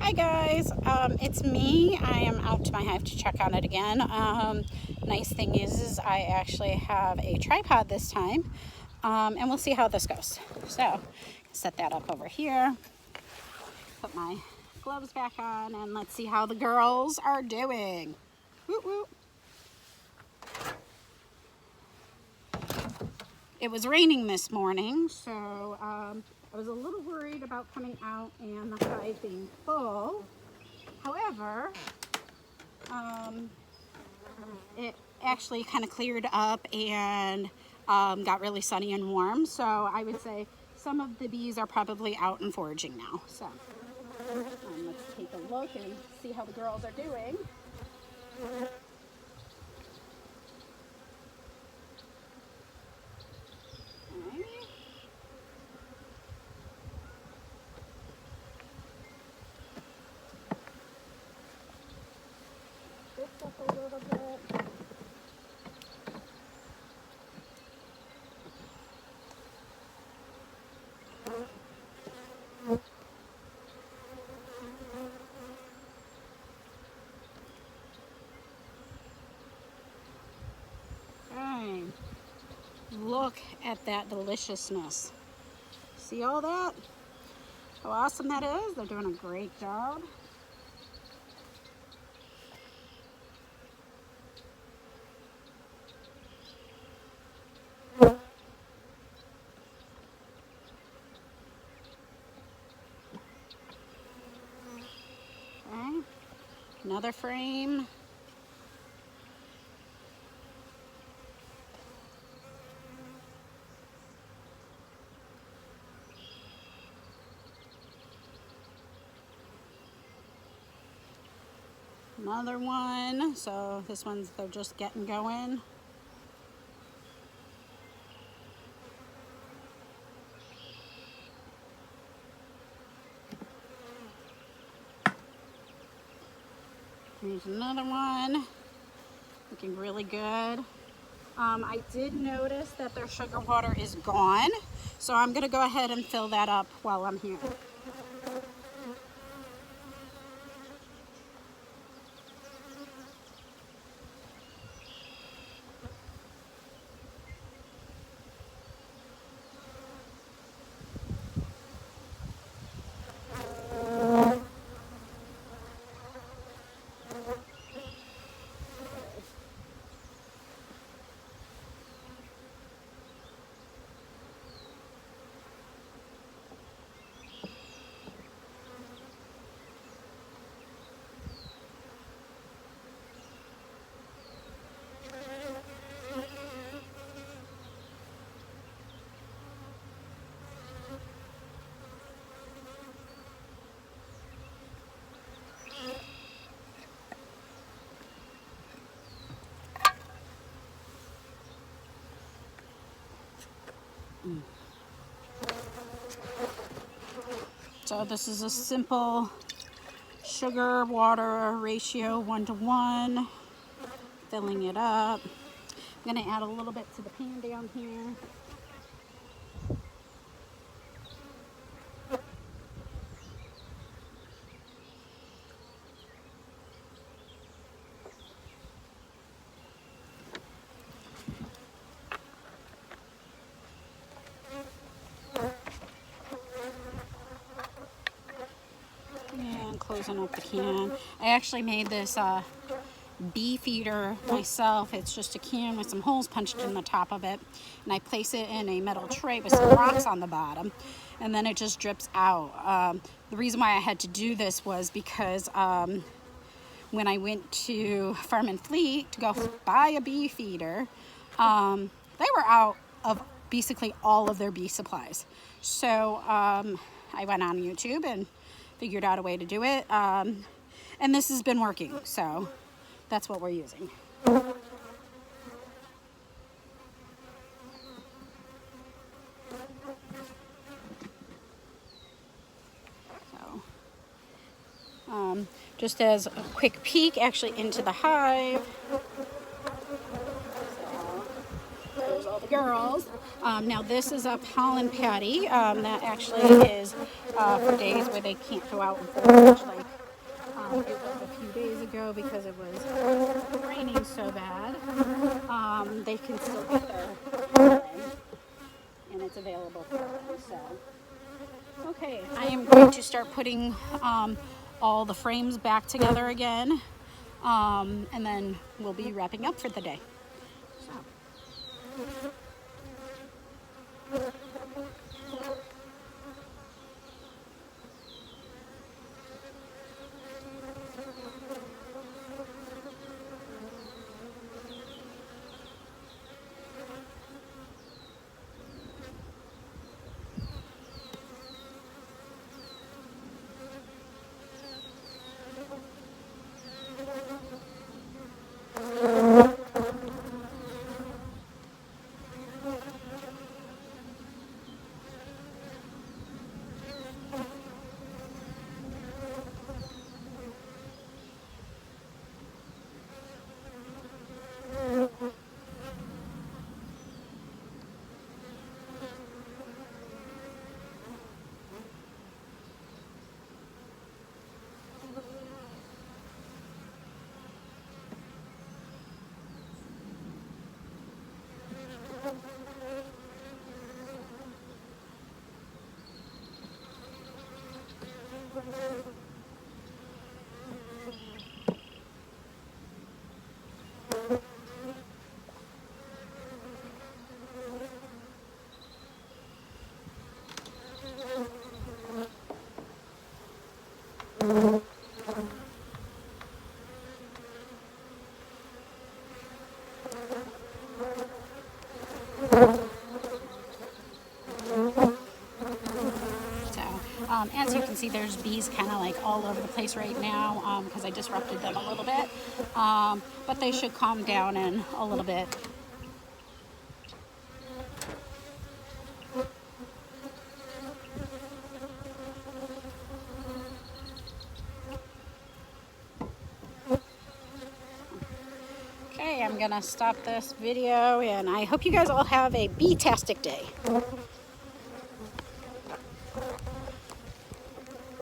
Hi guys, it's me. I am out to my hive to check on it again. Nice thing is I actually have a tripod this time, and we'll see how this goes. So, set that up over here, put my gloves back on, and let's see how the girls are doing. Woot woot. It was raining this morning, so I was a little worried about coming out and the hive being full. However, it actually kind of cleared up and got really sunny and warm. So I would say some of the bees are probably out and foraging now. So let's take a look and see how the girls are doing. Up a little bit. Okay. Look at that deliciousness. See all that? How awesome that is. They're doing a great job. Okay, another frame. Another one. So this one's, they're just getting going. Here's another one, looking really good. I did notice that their sugar water is gone, so I'm gonna go ahead and fill that up while I'm here. So this is a simple sugar water ratio 1-to-1, filling it up. I'm going to add a little bit to the pan down here. And closing up the can. I actually made this bee feeder myself. It's just a can with some holes punched in the top of it, and I place it in a metal tray with some rocks on the bottom, and then it just drips out. The reason why I had to do this was because when I went to Farm and Fleet to go buy a bee feeder, they were out of basically all of their bee supplies. So I went on YouTube and figured out a way to do it, and this has been working, so that's what we're using. So, just as a quick peek actually into the hive. So, there's all the girls. Now this is a pollen patty that actually is for days where they can't go out and forage, like though, because it was raining so bad, they can still get their hair in, and it's available for them. So, okay, I am going to start putting all the frames back together again, and then we'll be wrapping up for the day. So. As you can see, there's bees kind of like all over the place right now because I disrupted them a little bit, but they should calm down in a little bit. Okay, I'm gonna stop this video, and I hope you guys all have a bee-tastic day.